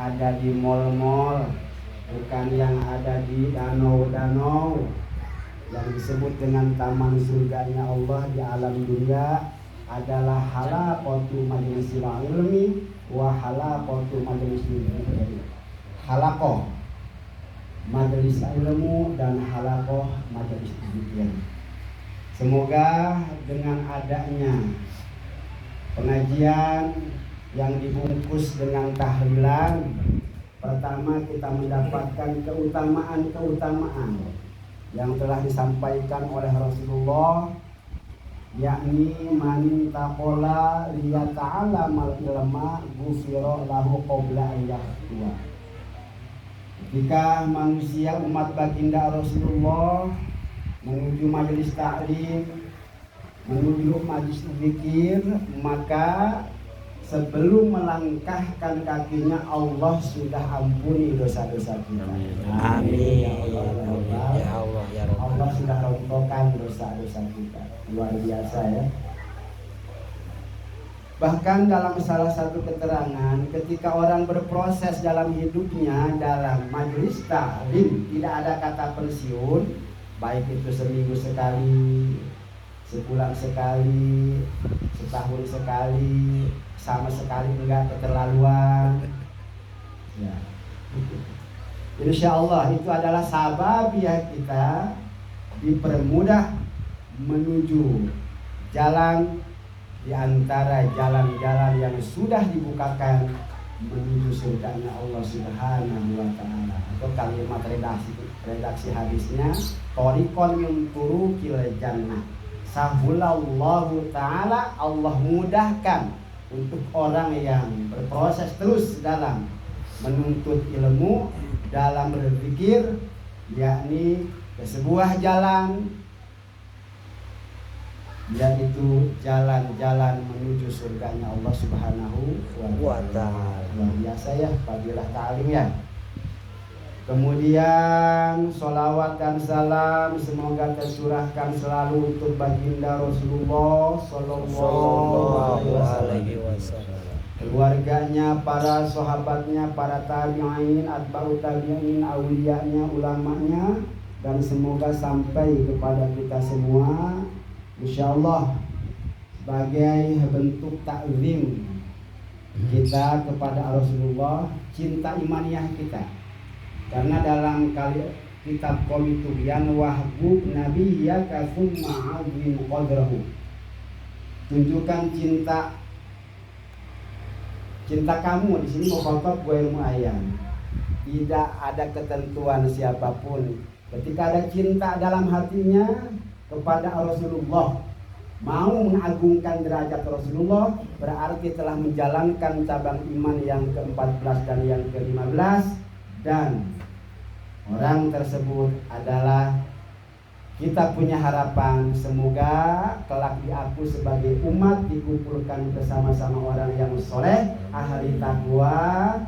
ada di mal-mal, bukan yang ada di danau-danau yang disebut dengan taman surganya Allah di alam dunia adalah halaqatu majlisil ilmi wa halaqatu majlisil dzikri. Halaqah majelis ilmu dan halaqah majelis zikir. Semoga dengan adanya pengajian yang dibungkus dengan tahlilan, pertama kita mendapatkan keutamaan yang telah disampaikan oleh Rasulullah, yakni man taqala liyata'allamal ilma ghufira lahu qabla an yahtua. Ketika manusia umat baginda Rasulullah menuju majelis taklim, menuju majelis zikir, maka sebelum melangkahkan kakinya Allah sudah ampuni dosa-dosa kita. Amin. Ya Allah, Ya Allah, ya Rabb. Allah sudah rontokkan dosa-dosa kita. Luar biasa ya. Bahkan dalam salah satu keterangan, ketika orang berproses dalam hidupnya dalam majelis taklim, tidak ada kata pensiun, baik itu seminggu sekali, sebulan sekali, setahun sekali, sama sekali enggak keterlaluan. Ya. Insya Allah itu adalah sababiah kita dipermudah menuju jalan di antara jalan-jalan yang sudah dibukakan menuju surganya Allah Subhanahu wa taala. Atau kalimat redaksi hadisnya, thoriqon min turuqil jannah. Sahulallahu taala, Allah mudahkan untuk orang yang berproses terus dalam menuntut ilmu, dalam berzikir, yakni ke sebuah jalan, yaitu jalan-jalan menuju surganya Allah Subhanahu wa ta'ala. Luar biasa ya fadilah ta'lim ya. Kemudian sholawat dan salam semoga tercurahkan selalu untuk baginda Rasulullah Sallallahu Alaihi Wasallam, keluarganya, para sahabatnya, para tabi'in, atba'ut tabi'in, auliyanya, ulamanya, dan semoga sampai kepada kita semua. InsyaAllah sebagai bentuk takzim kita kepada Rasulullah, cinta imaniah kita. Karena dalam kitab Qomitubyan wahbub nabiyyaka tsumma 'azim qadrahu, tunjukkan cinta kamu. Di sini mukhatab gue muayyan, tidak ada ketentuan siapapun. Ketika ada cinta dalam hatinya kepada Rasulullah, mau mengagungkan derajat Rasulullah, berarti telah menjalankan cabang iman yang ke-14 dan yang ke-15, dan orang tersebut adalah kita punya harapan semoga kelak diaku sebagai umat dikumpulkan bersama-sama orang yang soleh, ahli takwa,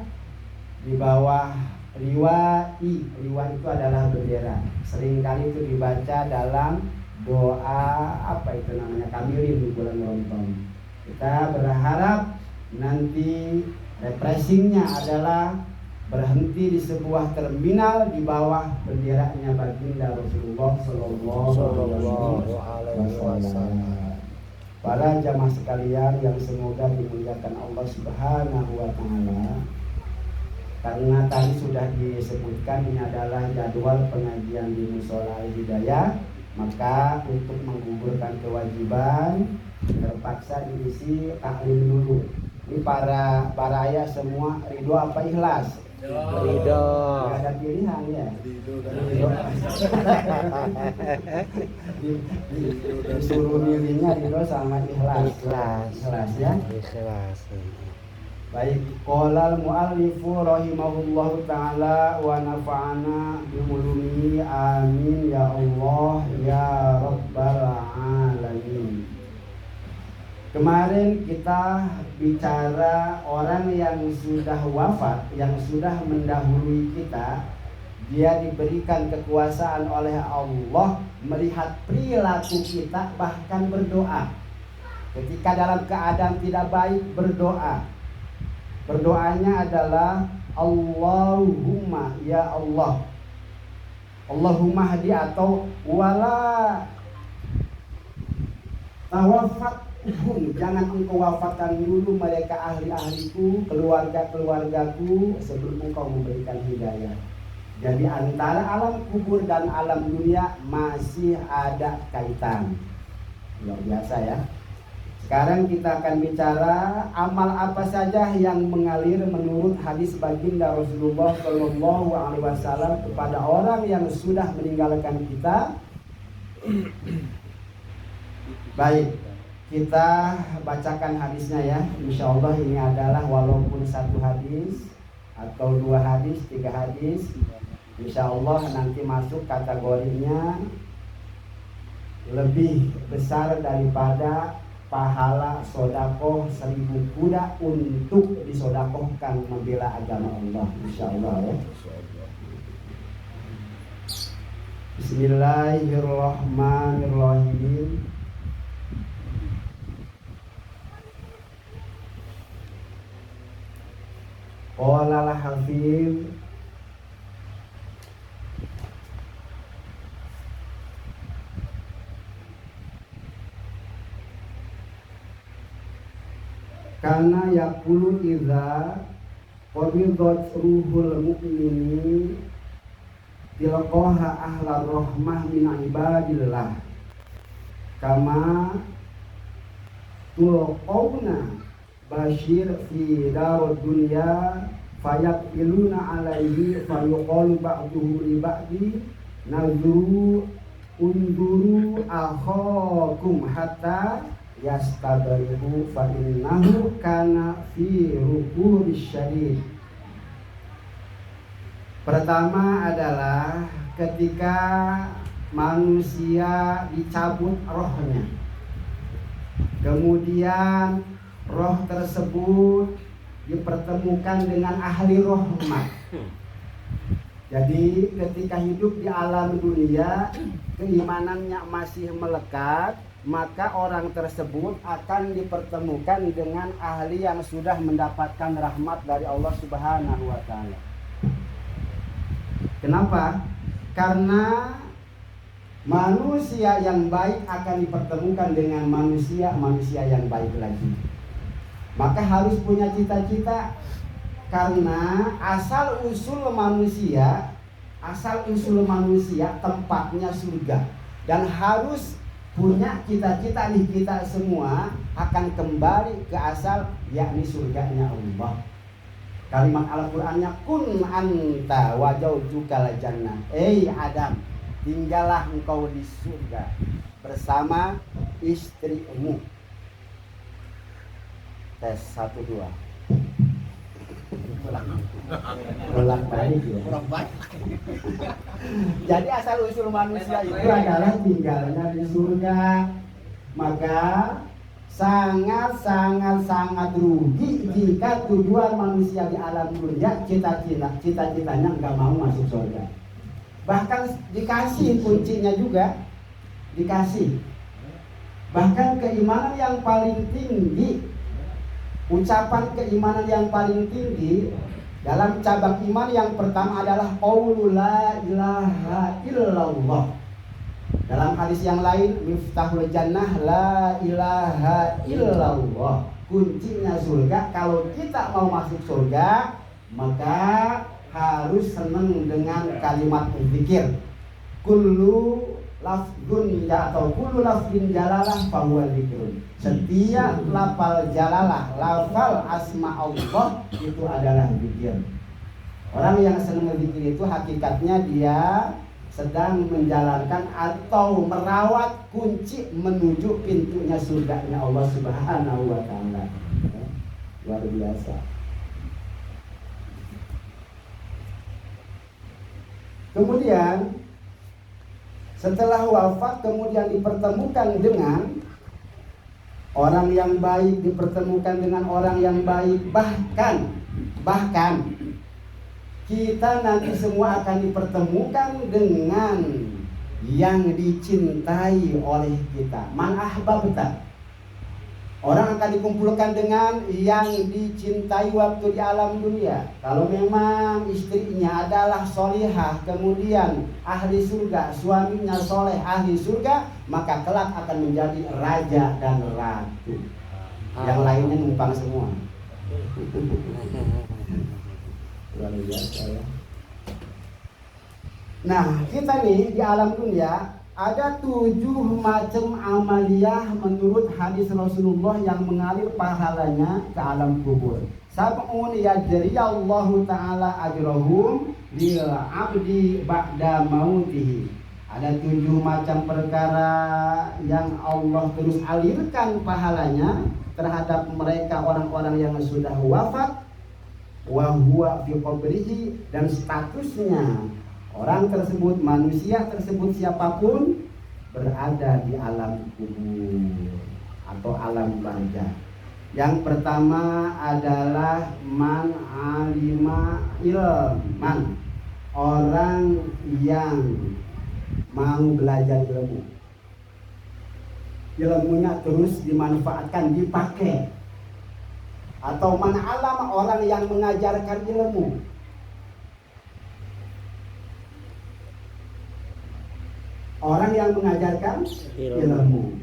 di bawah liwa itu adalah bendera. Seringkali itu dibaca dalam doa apa itu namanya kamilin di bulan Ramadan. Kita berharap nanti refreshingnya adalah berhenti di sebuah terminal di bawah benderanya baginda Rasulullah Sallallahu Alaihi Wasallam. Para jamaah sekalian yang semoga dimuliakan Allah Subhanahu wa taala. Karena tadi sudah disebutkan ini adalah jadwal pengajian di Mushola Al-Hidayah, maka untuk menggugurkan kewajiban terpaksa diisi taklim dulu. Ini para baraya semua ridho apa ikhlas? Ridho. Gak ada pilihan ya. Ridho. Disuruh milihnya ridho sama ikhlas. Ikhlas ya. Ikhlas. Baik, qolal muallifu rahimahullahu ta'ala wa nafa'ana bi'ulumihi amin ya Allah ya Rabbal alamin. Kemarin kita bicara orang yang sudah wafat, yang sudah mendahului kita, dia diberikan kekuasaan oleh Allah melihat perilaku kita, bahkan berdoa. Ketika dalam keadaan tidak baik, berdoa. Berdoanya adalah Allahumma ya Allah. Allahumma hadi atau wala tawafathum, jangan engkau wafatkan dulu mereka ahli-ahliku, keluarga-keluargaku sebelum engkau memberikan hidayah. Jadi antara alam kubur dan alam dunia masih ada kaitan. Luar biasa ya. Sekarang kita akan bicara amal apa saja yang mengalir menurut hadis baginda Rasulullah Shallallahu Alaihi Wasallam kepada orang yang sudah meninggalkan kita. Baik, kita bacakan hadisnya ya. Insya Allah ini adalah walaupun satu hadis atau 2 hadis, 3 hadis, insya Allah nanti masuk kategorinya lebih besar daripada pahala sodakoh 1000 kuda untuk disodakohkan membela agama Allah, insya Allah ya. Bismillahirrahmanirrahim. Qala al-Hafiz karena yaqulu idza qabidat ruhul mu'mini tilqaha ahlar rahmah min ibadillah kama tulqawna Bashir fi darud dunya fayaqiluna alaihi fayuqalu ba'duhu li ba'di nazuru unduru akhakum hatta yastadrihu fa innahu kana fi ruku'i syadid. Pertama adalah ketika manusia dicabut rohnya, kemudian roh tersebut dipertemukan dengan ahli rahmat. Jadi ketika hidup di alam dunia keimanannya masih melekat, maka orang tersebut akan dipertemukan dengan ahli yang sudah mendapatkan rahmat dari Allah Subhanahu wa taala. Kenapa? Karena manusia yang baik akan dipertemukan dengan manusia yang baik lagi. Maka harus punya cita-cita, karena asal usul manusia tempatnya surga, dan harus punya cita-cita nih kita semua akan kembali ke asal, yakni surganya Allah. Kalimat Al-Qur'annya kun anta wa zawjukal jannah. Adam, tinggallah engkau di surga bersama istrimu. Tes 1 2. Ulang balik ya. Jadi asal usul manusia itu adalah tinggalnya di surga. Maka sangat rugi jika tujuan manusia di alam dunia cita-citanya nggak mau masuk surga. Bahkan dikasih kuncinya juga, dikasih. Bahkan keimanan yang paling tinggi, ucapan keimanan yang paling tinggi dalam cabang iman yang pertama adalah qaulu la ilaha illallah. Dalam hadis yang lain, miftahul jannah la ilaha illallah. Kuncinya surga. Kalau kita mau masuk surga, maka harus senang dengan kalimat zikir. Kullu lafzun atau kullu lafzin jalalah fahuwa zikrun. Setiap lafal jalalah, lafal asma Allah itu adalah zikir. Orang yang senang zikir itu hakikatnya dia sedang menjalankan atau merawat kunci menuju pintunya surganya Allah Subhanahu wa taala. Luar biasa. Kemudian setelah wafat kemudian dipertemukan dengan orang yang baik, dipertemukan dengan orang yang baik, bahkan kita nanti semua akan dipertemukan dengan yang dicintai oleh kita. Man ahbabta, Orang akan dikumpulkan dengan yang dicintai waktu di alam dunia. Kalau memang istrinya adalah solihah, kemudian ahli surga, suaminya soleh ahli surga, maka kelak akan menjadi raja dan ratu. Yang lainnya numpang semua. Luar biasa ya. Nah, kita nih di alam dunia ada 7 macam amaliyah menurut hadis Rasulullah yang mengalir pahalanya ke alam kubur. Sab'un yajriyallahu ta'ala ajrahum lil abdi ba'da mautihi. Ada 7 macam perkara yang Allah terus alirkan pahalanya terhadap mereka orang-orang yang sudah wafat wa huwa fi qabrihi, dan statusnya orang tersebut, manusia tersebut siapapun berada di alam kubur atau alam barzakh. Yang pertama adalah man alima ilman, orang yang mau belajar ilmu. Ilmunya terus dimanfaatkan, dipakai. Atau man alama, orang yang mengajarkan ilmu. Orang yang mengajarkan ilmu.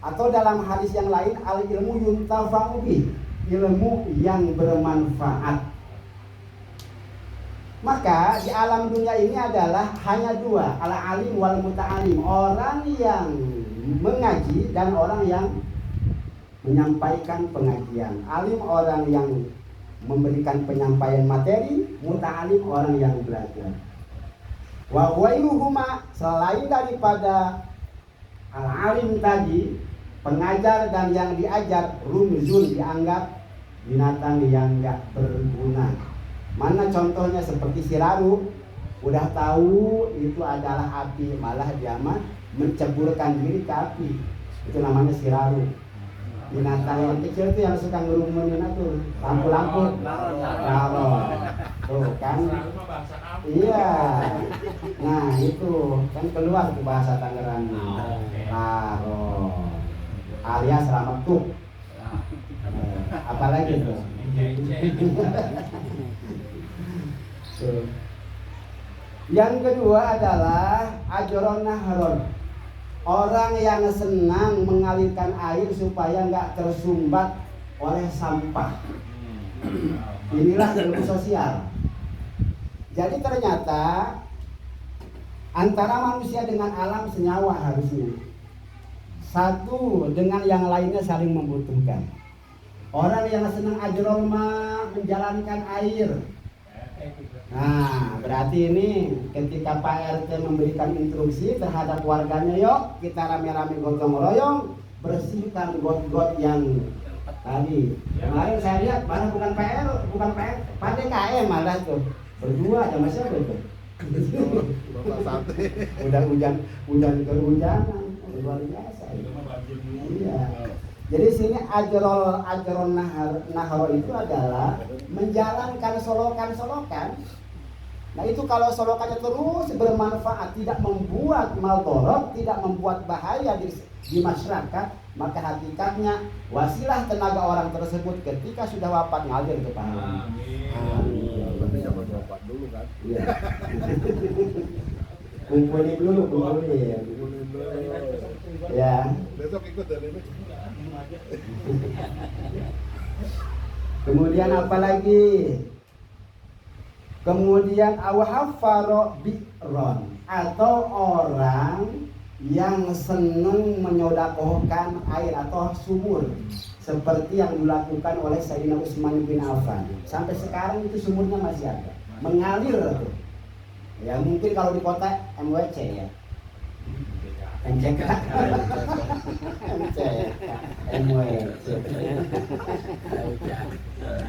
Atau dalam hadis yang lain, al ilmu yuntafa'u bih, ilmu yang bermanfaat. Maka di alam dunia ini adalah hanya 2, al alim wal muta'alim, orang yang mengaji dan orang yang menyampaikan pengajian. Alim orang yang memberikan penyampaian materi, muta'alim orang yang belajar. Wa ghairuhuma, selain daripada al-alim tadi, pengajar dan yang diajar, rumzun, dianggap binatang yang enggak berguna. Mana contohnya? Seperti siraru, udah tahu itu adalah api, malah dia menceburkan diri ke api. Itu namanya siraru. Binatang yang kecil itu yang suka ngerumunin itu lampu-lampu. Kalau tuh kan, iya. Nah itu kan keluar ke bahasa Tangerang. Laro, alias ramatuk. Apalagi tuh. Yang kedua adalah ajron nahron, orang yang senang mengalirkan air supaya nggak tersumbat oleh sampah. Inilah ilmu sosial. Jadi ternyata antara manusia dengan alam senyawa harusnya. Satu dengan yang lainnya saling membutuhkan. Orang yang senang ajroma menjalankan air. Nah, berarti ini ketika Pak RT memberikan instruksi terhadap warganya, yuk kita rame-rame gotong royong bersihkan got-got yang tadi. Kemarin saya lihat malah bukan Pak DKM malah tuh berdua sama siapa tuh? Udah hujan kehujanan, luar biasa. Iya. Jadi sini ajron nahar itu adalah menjalankan solokan. Nah itu kalau solokannya terus bermanfaat, tidak membuat maldorot, tidak membuat bahaya di masyarakat, maka hakikatnya wasilah tenaga orang tersebut ketika sudah wafat ngalir ke pahala. Amin. Bisa berwafat dulu kan? Iya. Kumpulin dulu. Ya. Besok ikut dari ini. Kemudian apa lagi? Kemudian awhafaro bi'ron, atau orang yang senang menyodakohkan air atau sumur, seperti yang dilakukan oleh Sayyidina Utsman bin Affan. Sampai sekarang itu sumurnya masih ada, mengalir tuh. Ya mungkin kalau di kota MWC ya. MCK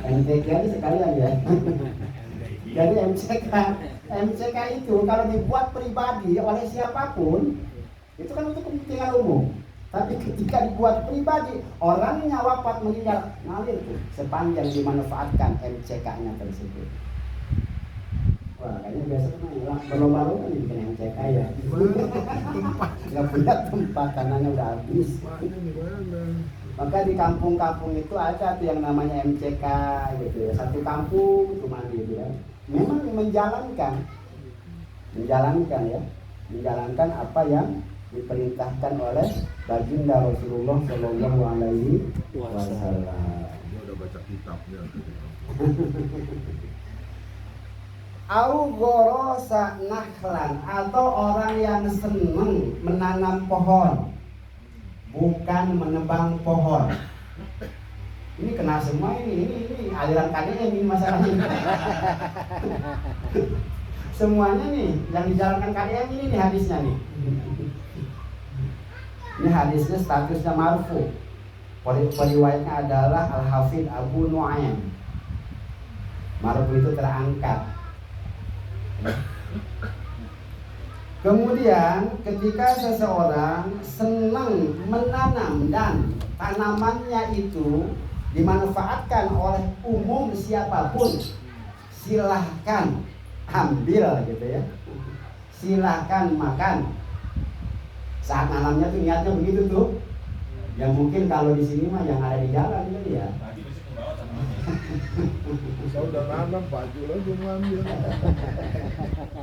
MCK ini sekalian ya. Jadi MCK itu kalau dibuat pribadi oleh siapapun itu kan untuk kepentingan umum. Tapi ketika dibuat pribadi, orangnya wafat meninggal, ngalir tuh sepanjang dimanfaatkan MCK-nya tersebut. Wah, kayaknya biasa kan berlomba-lomba nih bikin MCK ya. Nggak punya tempat, tanahnya udah habis. Mana di mana? Maka di kampung-kampung itu ada tuh yang namanya MCK gitu ya. Satu kampung cuma gitu ya. Memang menjalankan apa yang diperintahkan oleh baginda Rasulullah Shallallahu Alaihi Wasallam. Dia udah baca kitabnya. Au gorosa nakhlan, atau orang yang senang menanam pohon, bukan menebang pohon. Ini kena semua ini aliran KDM ini masalahnya. Semuanya nih yang dijalankan KDM ini nih hadisnya nih. Ini hadisnya statusnya marfu. Periwayatnya adalah Al-Hafidh Abu Nu'aim. Marfu itu terangkat. Kemudian ketika seseorang senang menanam dan tanamannya itu dimanfaatkan oleh umum siapapun, silahkan ambil gitu ya, silahkan makan. Saat nanamnya tuh niatnya begitu tuh. Ya mungkin kalau di sini mah yang ada di jalan gitu ya. Saya udah nanam Pak Jul aja ngambil.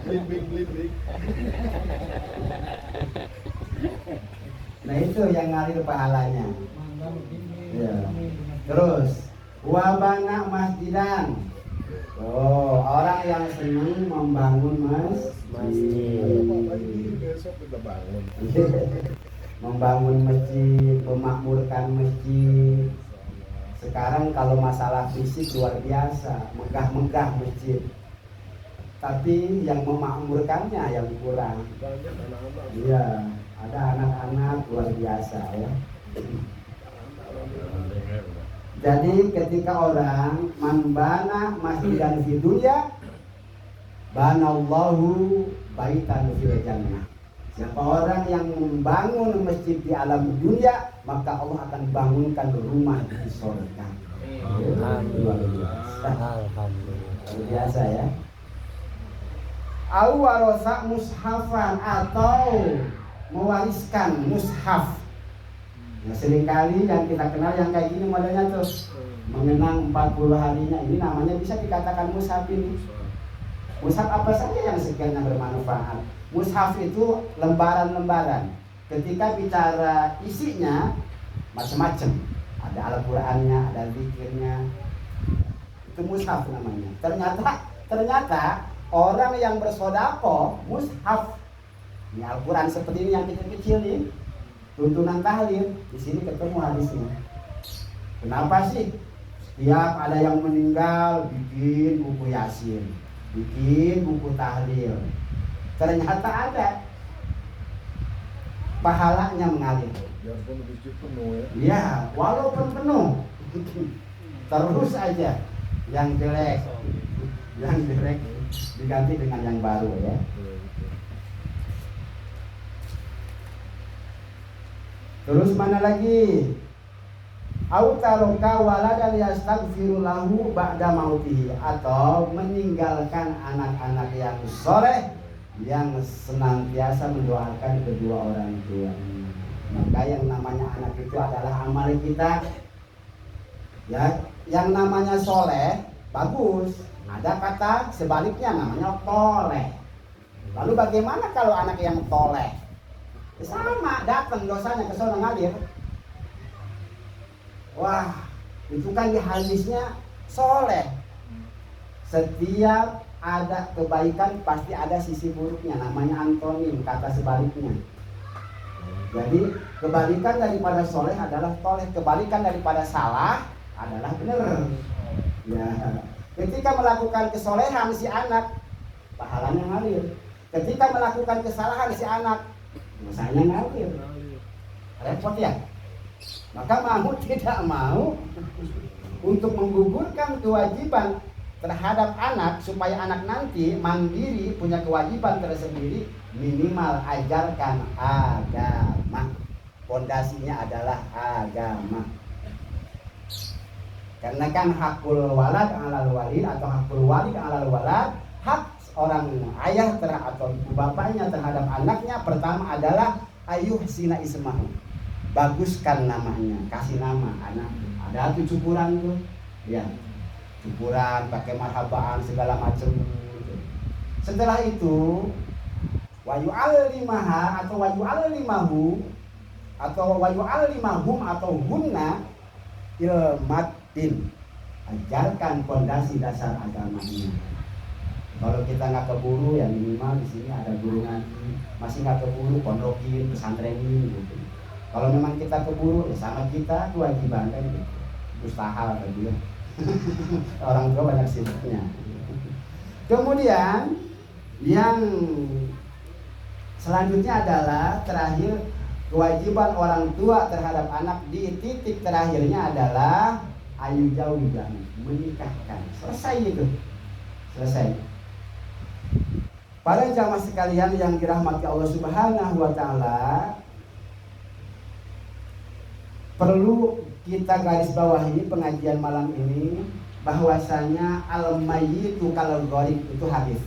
Limbing. Nah itu yang ngalir pahalanya. Ya. Terus wabana masjidan. Oh, orang yang senang membangun masjid. Besok kita bangun. Membangun masjid, memakmurkan masjid. Sekarang kalau masalah fisik luar biasa, megah-megah masjid. Tapi yang memakmurkannya yang kurang. Banyak anak-anak. Iya, ada anak-anak luar biasa ya. Jadi ketika orang membana masjidan fi dunya, banallahu baitan fil jannah. Siapa orang yang membangun masjid di alam dunia, maka Allah akan bangunkan rumah di surga. Alhamdulillah. Luar biasa ya. Au warasa mushafan, atau mewariskan mushaf. Nah, seringkali yang kita kenal yang kayak gini modelnya tuh mengenang 40 harinya, ini namanya bisa dikatakan mushaf ini. Mushaf apa saja yang sekiranya bermanfaat. Mushaf itu lembaran-lembaran. Ketika bicara isinya macam-macam. Ada Al-Qur'annya, ada zikirnya. Itu mushaf namanya. Ternyata orang yang bersedekah mushaf. Ini Al-Qur'an seperti ini yang kecil-kecil nih. Tuntunan tahlil, di sini ketemu hadisnya. Kenapa sih? Setiap ada yang meninggal bikin buku Yasin, bikin buku tahlil. Ternyata ada pahalanya mengalir. Biarpun masjid penuh ya. Ya, walaupun penuh, terus aja yang jelek diganti dengan yang baru ya. Terus mana lagi? Au taroka waladan yastaghfiru lahu ba'da mautihi, atau meninggalkan anak-anak yang soleh yang senantiasa mendoakan kedua orang tua. Maka yang namanya anak itu adalah amal kita. Ya, yang namanya soleh bagus. Ada kata sebaliknya namanya toleh. Lalu bagaimana kalau anak yang toleh? Sama, datang dosanya ke sana ngalir. Wah, itu kan di hadisnya soleh. Setiap ada kebaikan pasti ada sisi buruknya, namanya antonim, kata sebaliknya. Jadi kebalikan daripada soleh adalah toleh, kebalikan daripada salah adalah benar. Ya, ketika melakukan kesolehan si anak, pahalanya ngalir. Ketika melakukan kesalahan si anak, dosanya ngalir. Repot ya. Maka mau tidak mau untuk menggugurkan kewajiban terhadap anak supaya anak nanti mandiri punya kewajiban tersendiri, minimal ajarkan agama. Pondasinya adalah agama. Karena kan hakul walad alal walid atau hakul walid alal walad, hak orang ayah atau ibu bapaknya terhadap anaknya pertama adalah ayuh sina ismahu, baguskan namanya, kasih nama anak. Ada tuh cukuran tuh, ya, cukuran pakai marhabaan segala macam. Setelah itu wayu alimaha atau wayu alimahu atau wayu alimahum atau hunna ilmatin, ajarkan fondasi dasar agamanya. Kalau kita nggak keburu, ya minimal di sini ada guru ngaji. Masih nggak keburu, pondokin, pesantrenin gitu. Kalau memang kita keburu, ya sama kita kewajiban kan gitu. Mustahil tadi ya. Orang tua banyak sibuknya. Kemudian yang selanjutnya adalah terakhir, kewajiban orang tua terhadap anak di titik terakhirnya adalah ayu jauh menikahkan. Selesai itu. Selesai. Para jamaah sekalian yang dirahmati Allah Subhanahu wa taala, perlu kita garis bawahi pengajian malam ini bahwasanya al-mayyitu kal gharib itu hadis.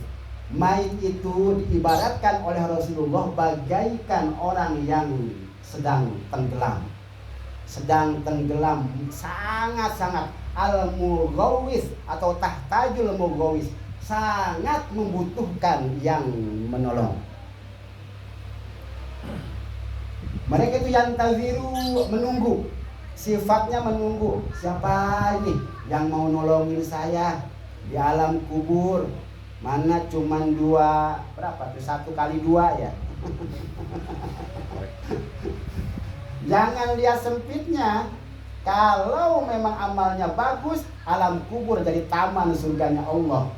Mayit itu diibaratkan oleh Rasulullah bagaikan orang yang sedang tenggelam. Sedang tenggelam sangat-sangat al-mughawis atau tahtajul mughawis, sangat membutuhkan yang menolong. Mereka itu yang taziru, menunggu. Sifatnya menunggu. Siapa ini yang mau nolongin saya di alam kubur? Mana cuman dua, berapa tuh, 1 kali 2 ya. Jangan lihat sempitnya. Kalau memang amalnya bagus, alam kubur jadi taman surganya Allah.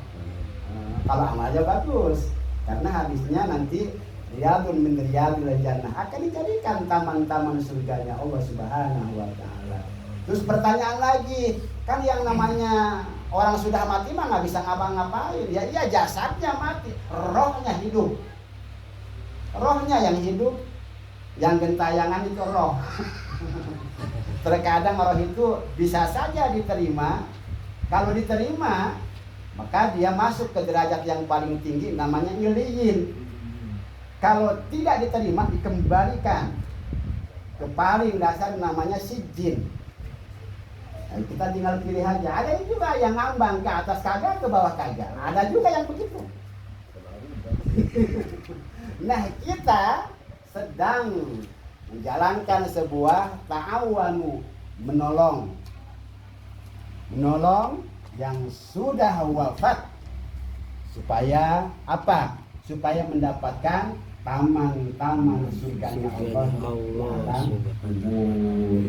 Kalau amalnya bagus, karena hadisnya nanti riyadun min riyadil jannah, akan dijadikan taman-taman surganya Allah Subhanahu wa taala. Terus pertanyaan lagi, kan yang namanya orang sudah mati mah nggak bisa ngapa-ngapain. Ya iya, jasadnya mati, rohnya hidup. Rohnya yang hidup, yang gentayangan itu roh. Terkadang roh itu bisa saja diterima. Kalau diterima, maka dia masuk ke derajat yang paling tinggi, namanya iliyin. Kalau tidak diterima, dikembalikan ke paling dasar, namanya sijin. Nah, kita tinggal pilih aja. Ada juga yang ngambang ke atas kagak, ke bawah kagak. Ada juga yang begitu. Nah, kita sedang menjalankan sebuah ta'awanu, menolong yang sudah wafat, supaya apa? Supaya mendapatkan taman-taman surganya Allah.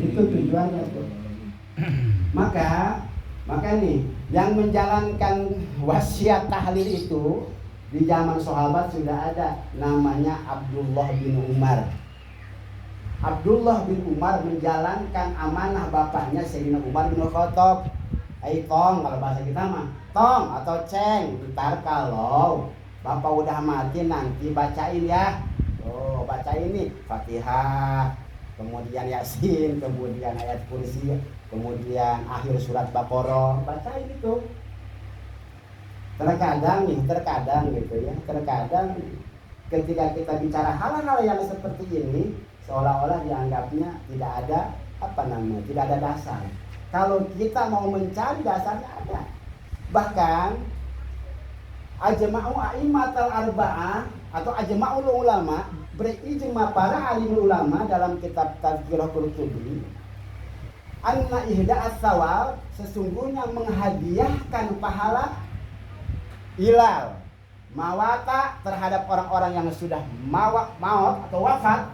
Itu tujuannya tuh. Maka nih yang menjalankan wasiat tahlil itu di zaman sahabat sudah ada, namanya Abdullah bin Umar. Abdullah bin Umar menjalankan amanah bapaknya Sayyidina Umar bin Khattab. Tong, kalau bahasa kita mah tong atau ceng. Ntar kalau bapak udah mati nanti bacain ya. Oh, baca ini Fatihah, kemudian Yasin, kemudian ayat kursi, kemudian akhir surat Baqarah, bacain itu. Terkadang gitu ya, terkadang ketika kita bicara hal-hal yang seperti ini, seolah-olah dianggapnya tidak ada tidak ada dasar. Kalau kita mau mencari dasarnya ada. Bahkan ajma'u a'immatul arba'ah atau ajma'ul ulama, berijma para alim ulama dalam kitab Tazkirah Qurtubi, anna ihda'as sawab, sesungguhnya menghadiahkan pahala ilal mawata terhadap orang-orang yang sudah maut atau wafat,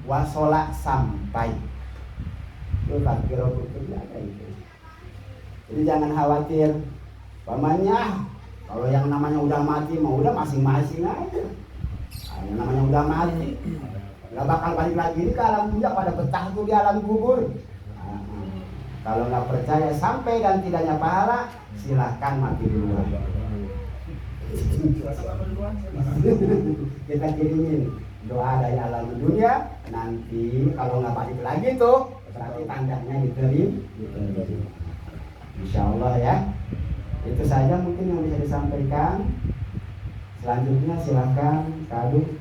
wasola sampai. Itu Tazkirah Qurtubi ada itu. Jadi jangan khawatir, pamannya kalau yang namanya udah mati mau udah masing-masing aja. Yang namanya udah mati nggak bakal balik lagi ke alam dunia, pada betah tuh di alam kubur. Kalau nggak percaya sampai dan tidaknya pahala, silahkan mati duluan. Kita kirimin doa dari alam dunia, nanti kalau nggak balik lagi tuh berarti tandanya diterima. Insya Allah ya. Itu saja mungkin yang bisa disampaikan. Selanjutnya silahkan Kak Aduk.